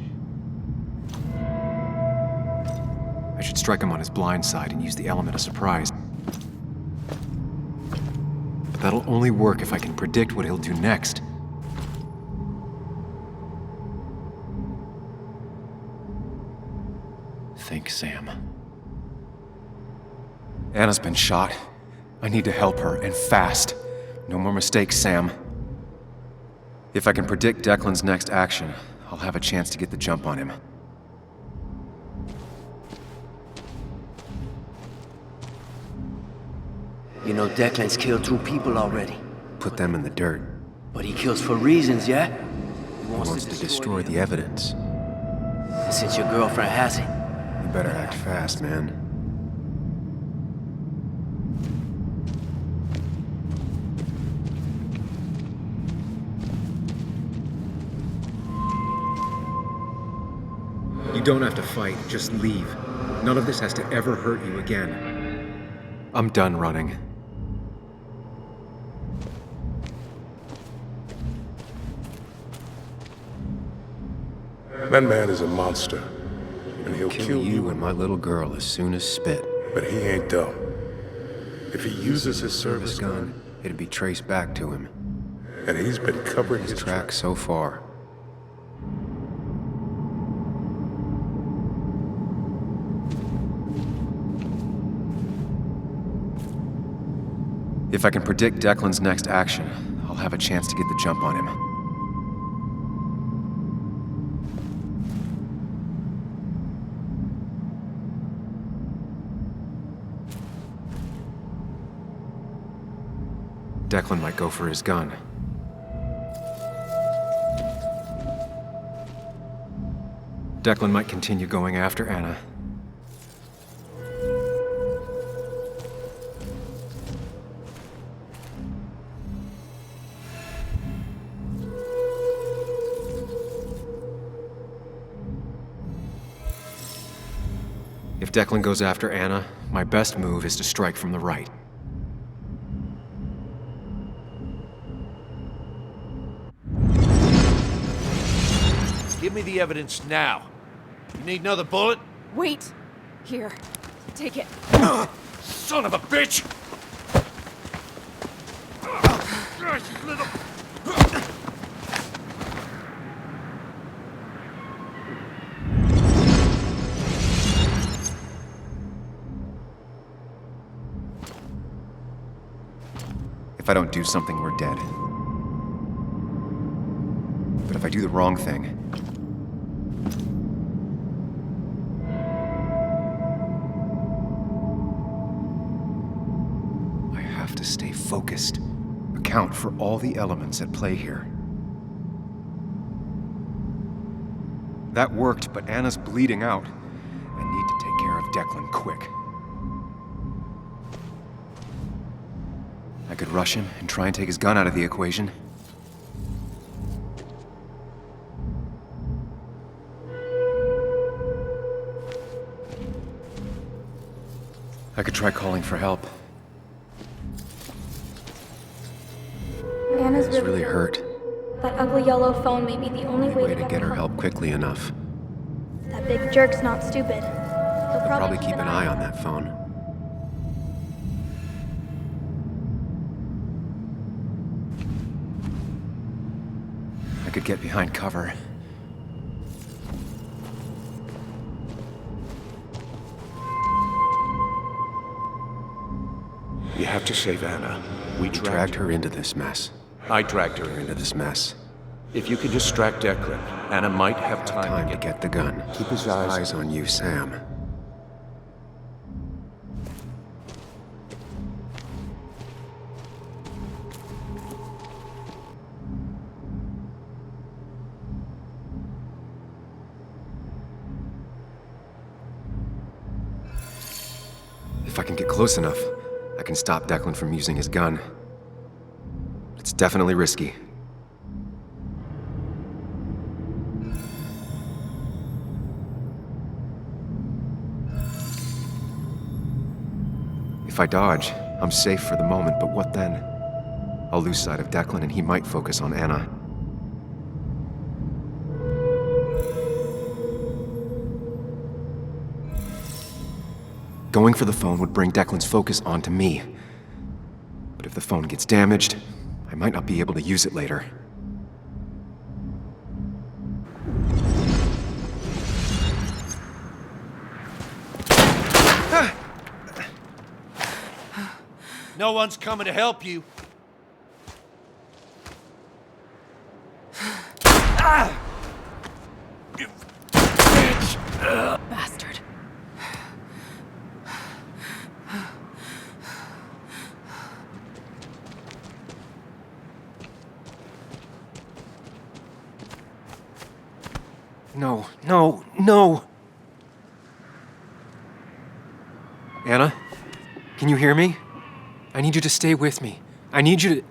I should strike him on his blind side and use the element of surprise. But that'll only work if I can predict what he'll do next. Think, Sam. Anna's been shot. I need to help her, and fast. No more mistakes, Sam. If I can predict Declan's next action, I'll have a chance to get the jump on him. You know Declan's killed 2 people already. Put them in the dirt. But he kills for reasons, yeah? He wants to destroy the evidence. And since your girlfriend has it, You better act fast, man. You don't have to fight, just leave. None of this has to ever hurt you again. I'm done running. That man is a monster, and he'll kill you and my little girl as soon as spit. But he ain't dumb. If he uses his service gun, it'd be traced back to him. And he's been covering his tracks so far. If I can predict Declan's next action, I'll have a chance to get the jump on him. Declan might go for his gun. Declan might continue going after Anna. If Declan goes after Anna, my best move is to strike from the right. Give me the evidence now. You need another bullet? Wait. Here. Take it. Son of a bitch! If I don't do something, we're dead. But if I do the wrong thing, I have to stay focused, account for all the elements at play here. That worked, but Anna's bleeding out. I need to take care of Declan quick. I could rush him and try and take his gun out of the equation. I could try calling for help. Anna's It's really hurt. That ugly yellow phone may be the only way To get her help quickly enough. That big jerk's not stupid. He'll I'll probably keep an eye on that phone. I could get behind cover. You have to save Anna. We dragged her into this mess. I dragged her into this mess. If you could distract Declan, Anna might have time to get the gun. Keep his eyes on you, Sam. If I can get close enough, I can stop Declan from using his gun. It's definitely risky. If I dodge, I'm safe for the moment, but what then? I'll lose sight of Declan and he might focus on Anna. Going for the phone would bring Declan's focus onto me. But if the phone gets damaged, I might not be able to use it later. No one's coming to help you. You bitch! Bastard. No, no, no! Anna? Can you hear me? I need you to stay with me. I need you to...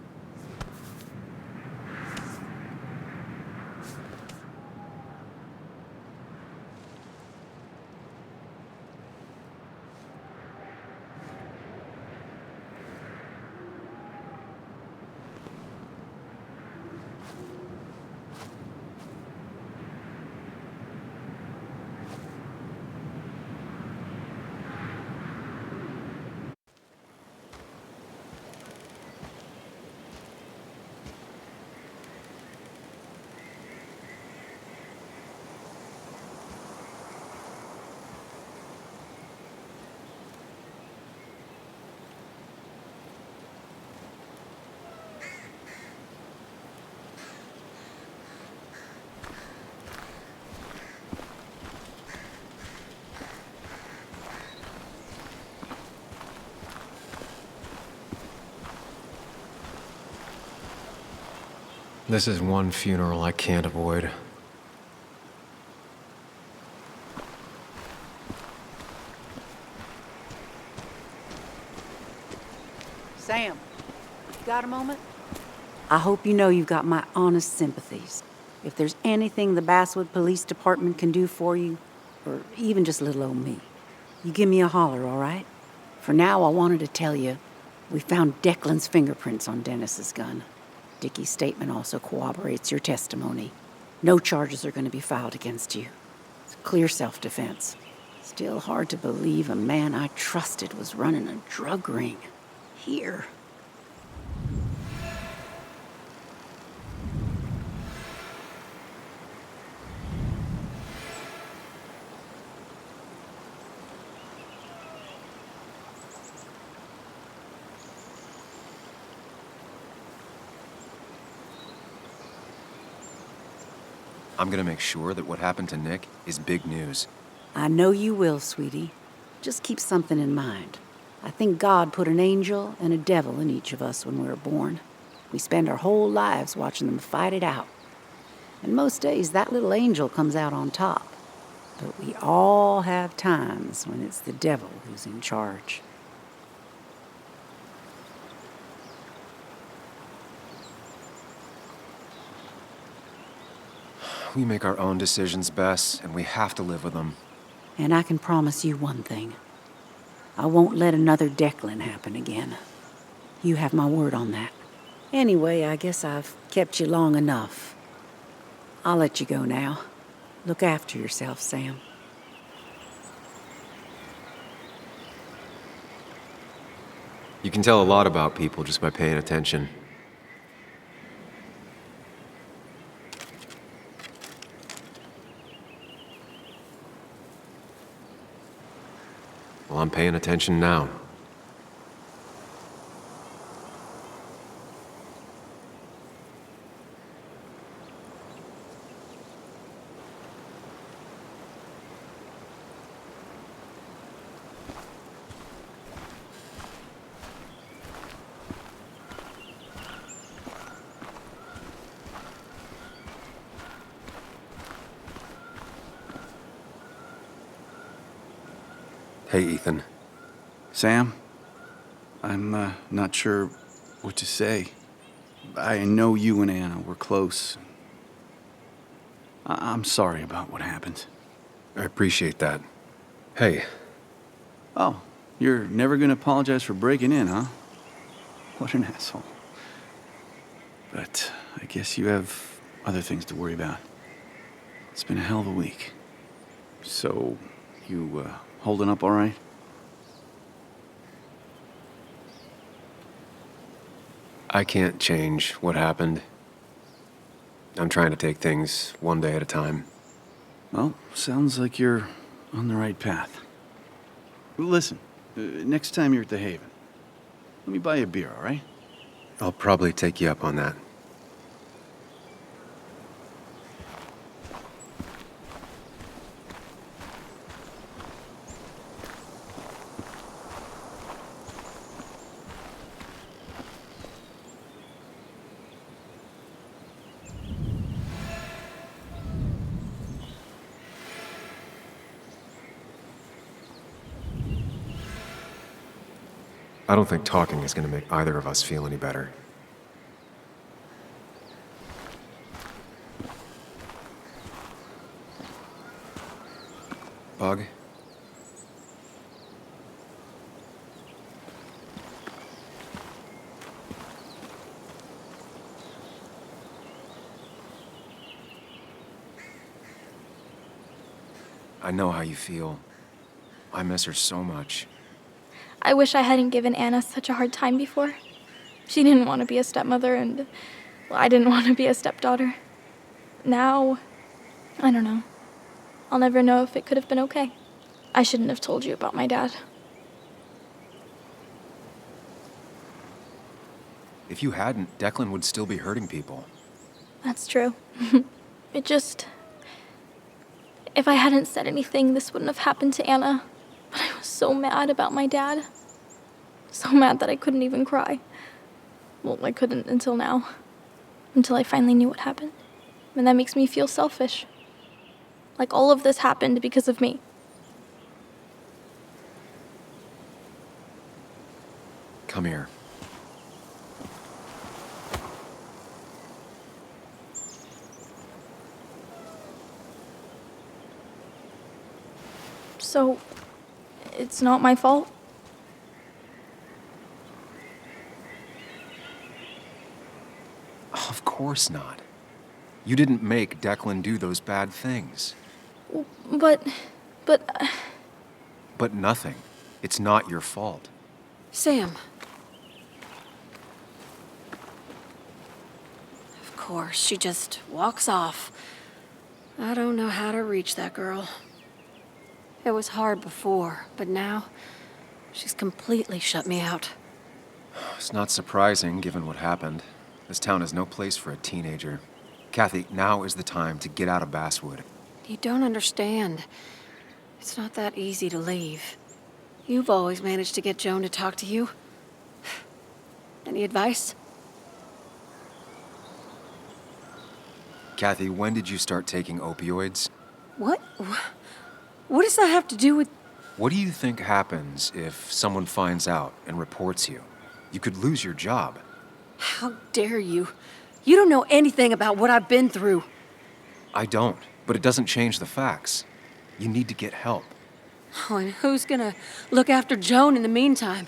This is one funeral I can't avoid. Sam, got a moment? I hope you know you've got my honest sympathies. If there's anything the Basswood Police Department can do for you, or even just little old me, you give me a holler, all right? For now, I wanted to tell you, we found Declan's fingerprints on Dennis's gun. Dickie's statement also corroborates your testimony. No charges are going to be filed against you. It's clear self-defense. Still hard to believe a man I trusted was running a drug ring. Here. I'm gonna make sure that what happened to Nick is big news. I know you will, sweetie. Just keep something in mind. I think God put an angel and a devil in each of us when we were born. We spend our whole lives watching them fight it out. And most days, that little angel comes out on top. But we all have times when it's the devil who's in charge. We make our own decisions, Bess, and we have to live with them. And I can promise you one thing. I won't let another Declan happen again. You have my word on that. Anyway, I guess I've kept you long enough. I'll let you go now. Look after yourself, Sam. You can tell a lot about people just by paying attention. Well, I'm paying attention now. Hey, Ethan. Sam, I'm not sure what to say. I know you and Anna were close. I'm sorry about what happened. I appreciate that. Hey. Oh, you're never gonna apologize for breaking in, huh? What an asshole. But I guess you have other things to worry about. It's been a hell of a week. So, you, holding up all right? I can't change what happened. I'm trying to take things one day at a time. Well, sounds like you're on the right path. Listen, next time you're at the Haven, let me buy you a beer, all right? I'll probably take you up on that. I don't think talking is going to make either of us feel any better. Bug? I know how you feel. I miss her so much. I wish I hadn't given Anna such a hard time before. She didn't want to be a stepmother, and well, I didn't want to be a stepdaughter. Now, I don't know. I'll never know if it could have been okay. I shouldn't have told you about my dad. If you hadn't, Declan would still be hurting people. That's true. It just... If I hadn't said anything, this wouldn't have happened to Anna. But I was so mad about my dad. So mad that I couldn't even cry. Well, I couldn't until now. Until I finally knew what happened. And that makes me feel selfish. Like all of this happened because of me. Come here. So, it's not my fault. Of course not. You didn't make Declan do those bad things. But... But nothing. It's not your fault. Sam. Of course, she just walks off. I don't know how to reach that girl. It was hard before, but now she's completely shut me out. It's not surprising, given what happened. This town is no place for a teenager. Kathy, now is the time to get out of Basswood. You don't understand. It's not that easy to leave. You've always managed to get Joan to talk to you. Any advice? Kathy, when did you start taking opioids? What? What does that have to do with... What do you think happens if someone finds out and reports you? You could lose your job. How dare you? You don't know anything about what I've been through. I don't, but it doesn't change the facts. You need to get help. Oh, and who's gonna look after Joan in the meantime?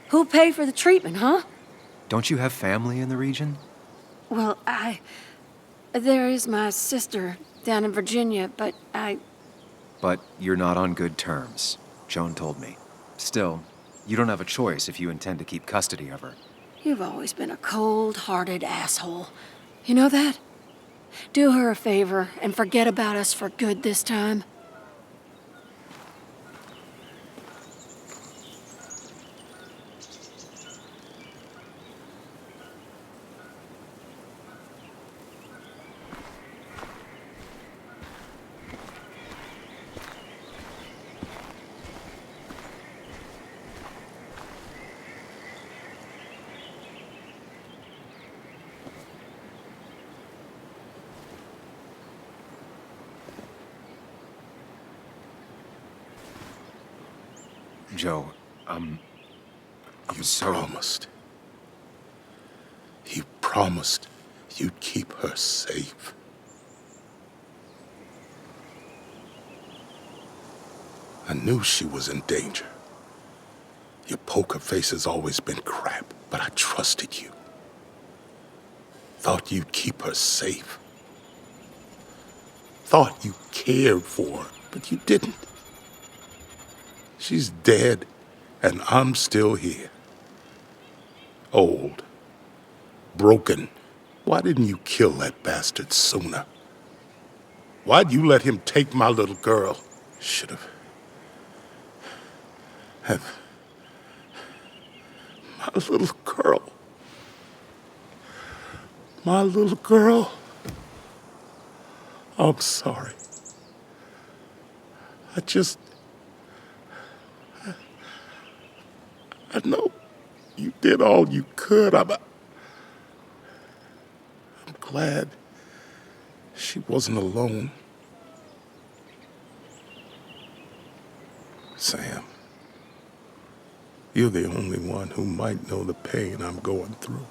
Who'll pay for the treatment, huh? Don't you have family in the region? Well, there is my sister down in Virginia, but But you're not on good terms, Joan told me. Still, you don't have a choice if you intend to keep custody of her. You've always been a cold-hearted asshole. You know that? Do her a favor and forget about us for good this time. Joe, I'm so... promised. You promised you'd keep her safe. I knew she was in danger. Your poker face has always been crap, but I trusted you. Thought you'd keep her safe. Thought you cared for her, but you didn't. She's dead, and I'm still here. Old. Broken. Why didn't you kill that bastard sooner? Why'd you let him take my little girl? Should have. My little girl. My little girl. I'm sorry. I know you did all you could. I'm glad she wasn't alone. Sam, you're the only one who might know the pain I'm going through.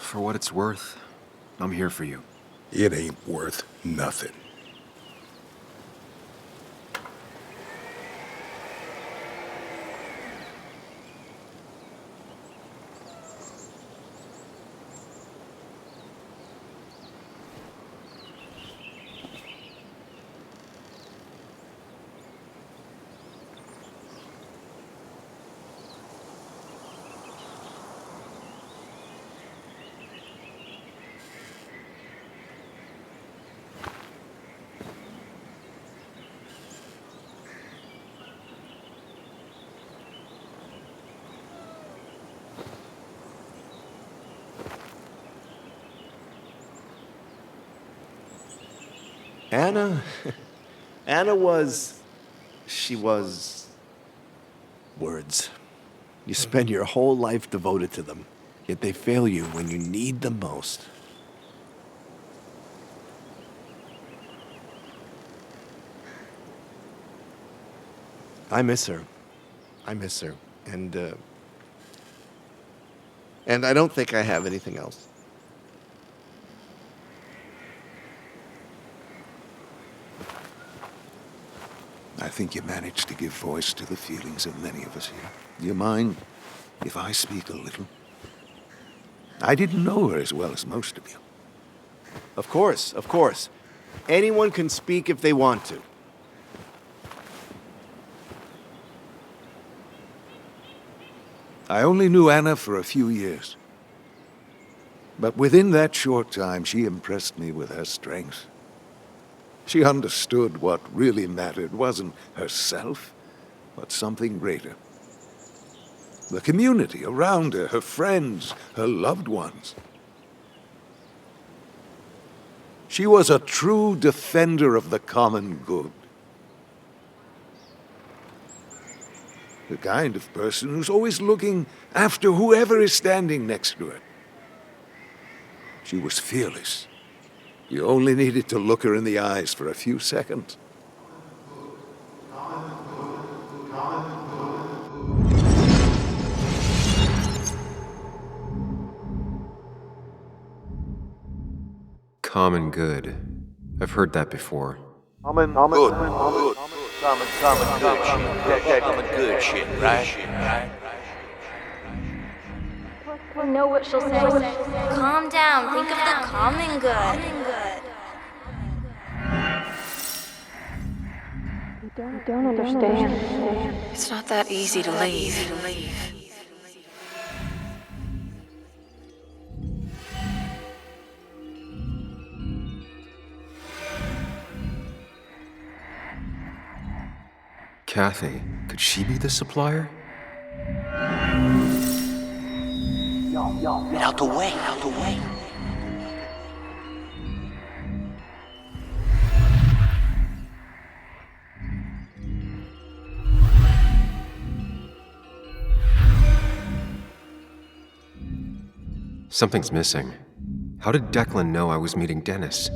For what it's worth, I'm here for you. It ain't worth nothing. Anna was... she was... words. You spend your whole life devoted to them, yet they fail you when you need them most. I miss her. I miss her. And I don't think I have anything else. I think you managed to give voice to the feelings of many of us here. Do you mind if I speak a little? I didn't know her as well as most of you. Of course, of course. Anyone can speak if they want to. I only knew Anna for a few years. But within that short time, she impressed me with her strength. She understood what really mattered wasn't herself, but something greater. The community around her, her friends, her loved ones. She was a true defender of the common good. The kind of person who's always looking after whoever is standing next to her. She was fearless. You only needed to look her in the eyes for a few seconds. Common good. I've heard that before. Common good shit, right? I know what she'll say. Calm down. Think of the common good. You don't understand. It's not that easy to leave. Kathy, could she be the supplier? Get out the way, out the way. Something's missing. How did Declan know I was meeting Dennis?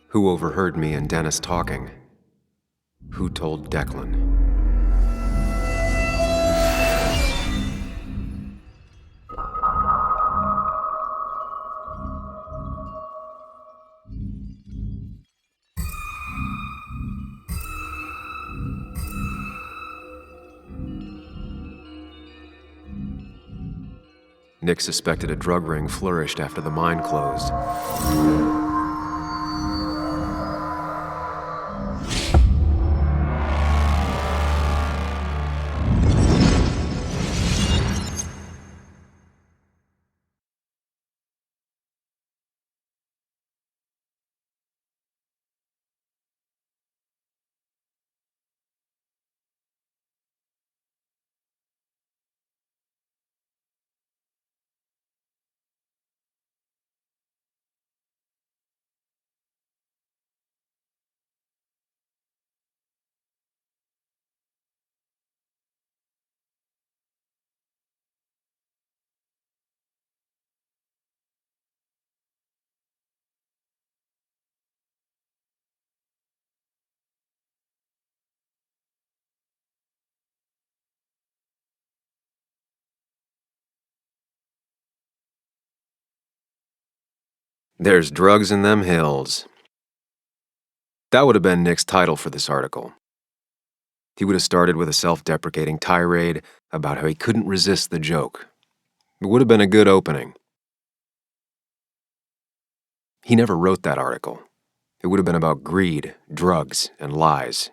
Who overheard me and Dennis talking? Who told Declan? Nick suspected a drug ring flourished after the mine closed. There's drugs in them hills. That would have been Nick's title for this article. He would have started with a self-deprecating tirade about how he couldn't resist the joke. It would have been a good opening. He never wrote that article. It would have been about greed, drugs, and lies.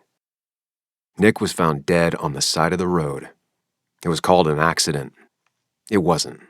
Nick was found dead on the side of the road. It was called an accident. It wasn't.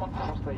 Okay.